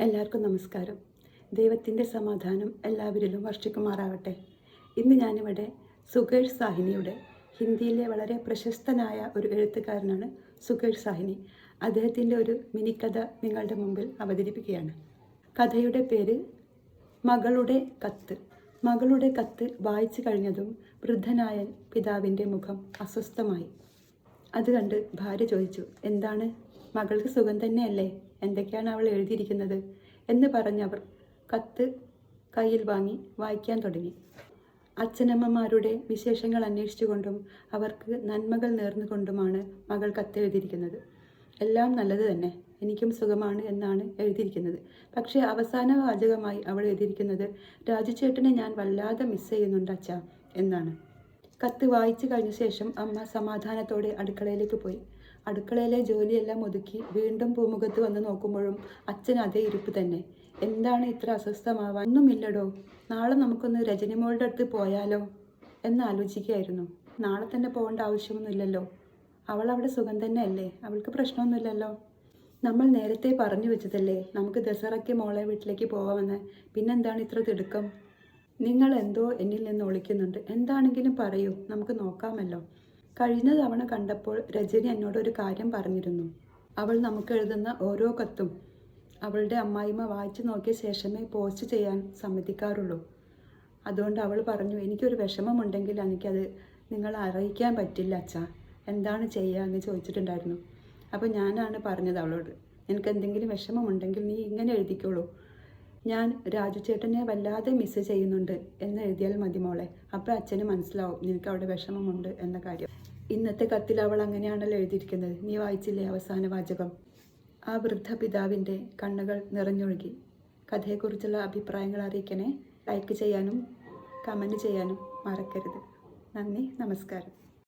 എല്ലാവർക്കും നമസ്കാരം. ദൈവത്തിൻ്റെ സമാധാനം എല്ലാവരിലും വർഷിക്കുമാറാവട്ടെ. ഇന്ന് ഞാനിവിടെ സുകേഷ് സാഹിനിയുടെ, ഹിന്ദിയിലെ വളരെ പ്രശസ്തനായ ഒരു എഴുത്തുകാരനാണ് സുകേഷ് സാഹിനി. അദ്ദേഹത്തിൻ്റെ ഒരു മിനിക്കഥ നിങ്ങളുടെ മുമ്പിൽ അവതരിപ്പിക്കുകയാണ്. കഥയുടെ പേര് മകളുടെ കത്ത്. മകളുടെ കത്ത് വായിച്ചു കഴിഞ്ഞതും വൃദ്ധനായ പിതാവിൻ്റെ മുഖം അസ്വസ്ഥമായി. അത് കണ്ട് ഭാര്യ ചോദിച്ചു, എന്താണ്, മകൾക്ക് സുഖം തന്നെയല്ലേ? എന്തൊക്കെയാണ് അവൾ എഴുതിയിരിക്കുന്നത് എന്ന് പറഞ്ഞവർ കത്ത് കയ്യിൽ വാങ്ങി വായിക്കാൻ തുടങ്ങി. അച്ഛനമ്മമാരുടെ വിശേഷങ്ങൾ അന്വേഷിച്ചുകൊണ്ടും അവർക്ക് നന്മകൾ നേർന്നുകൊണ്ടുമാണ് മകൾ കത്തെഴുതിയിരിക്കുന്നത്. എല്ലാം നല്ലത് തന്നെ, എനിക്കും സുഖമാണ് എന്നാണ് എഴുതിയിരിക്കുന്നത്. പക്ഷേ അവസാന വാചകമായി അവൾ എഴുതിയിരിക്കുന്നത്, രാജുചേട്ടനെ ഞാൻ വല്ലാതെ മിസ് ചെയ്യുന്നുണ്ട് അച്ഛാ എന്നാണ്. കത്ത് വായിച്ചു കഴിഞ്ഞ ശേഷം അമ്മ സമാധാനത്തോടെ അടുക്കളയിലേക്ക് പോയി. അടുക്കളയിലെ ജോലിയെല്ലാം ഒതുക്കി വീണ്ടും പൂമുഖത്ത് വന്ന് നോക്കുമ്പോഴും അച്ഛൻ അതേ ഇരിപ്പ് തന്നെ. എന്താണ് ഇത്ര അസ്വസ്ഥമാവാൻ? ഒന്നുമില്ലടോ, നാളെ നമുക്കൊന്ന് രജനിമോളുടെ അടുത്ത് പോയാലോ എന്ന് ആലോചിക്കുകയായിരുന്നു. നാളെ തന്നെ പോകേണ്ട ആവശ്യമൊന്നുമില്ലല്ലോ, അവൾ അവിടെ സുഖം തന്നെ അല്ലേ, അവൾക്ക് പ്രശ്നമൊന്നുമില്ലല്ലോ. നമ്മൾ നേരത്തെ പറഞ്ഞു വെച്ചതല്ലേ നമുക്ക് ദസറയ്ക്ക് മോളെ വീട്ടിലേക്ക് പോകാമെന്ന്, പിന്നെന്താണ് ഇത്ര തിടുക്കം? നിങ്ങൾ എന്തോ എന്നിൽ നിന്ന് ഒളിക്കുന്നുണ്ട്, എന്താണെങ്കിലും പറയൂ, നമുക്ക് നോക്കാമല്ലോ. കഴിഞ്ഞ തവണ കണ്ടപ്പോൾ രജനി എന്നോടൊരു കാര്യം പറഞ്ഞിരുന്നു. അവൾ നമുക്ക് എഴുതുന്ന ഓരോ കത്തും അവളുടെ അമ്മായിമ്മ വായിച്ചു നോക്കിയ ശേഷമേ പോസ്റ്റ് ചെയ്യാൻ സമ്മതിക്കാറുള്ളൂ. അതുകൊണ്ട് അവൾ പറഞ്ഞു, എനിക്കൊരു വിഷമമുണ്ടെങ്കിൽ എനിക്കത് നിങ്ങളെ അറിയിക്കാൻ പറ്റില്ല അച്ഛാ, എന്താണ് ചെയ്യുക എന്ന് ചോദിച്ചിട്ടുണ്ടായിരുന്നു. അപ്പോൾ ഞാനാണ് പറഞ്ഞത് അവളോട്, നിനക്ക് എന്തെങ്കിലും വിഷമമുണ്ടെങ്കിൽ നീ ഇങ്ങനെ എഴുതിക്കോളൂ, ഞാൻ രാജുചേട്ടനെ വല്ലാതെ മിസ് ചെയ്യുന്നുണ്ട് എന്ന് എഴുതിയാൽ മതി മോളെ. അപ്പോൾ അച്ഛന് മനസ്സിലാവും നിനക്ക് അവിടെ വിഷമമുണ്ട് എന്ന കാര്യം. ഇന്നത്തെ കത്തിൽ അവൾ അങ്ങനെയാണല്ലോ എഴുതിയിരിക്കുന്നത്. നീ വായിച്ചില്ലേ അവസാന വാചകം? ആ വൃദ്ധ പിതാവിൻ്റെ കണ്ണുകൾ നിറഞ്ഞൊഴുകി. കഥയെക്കുറിച്ചുള്ള അഭിപ്രായങ്ങൾ അറിയിക്കണേ. ലൈക്ക് ചെയ്യാനും കമൻറ്റ് ചെയ്യാനും മറക്കരുത്. നന്ദി, നമസ്കാരം.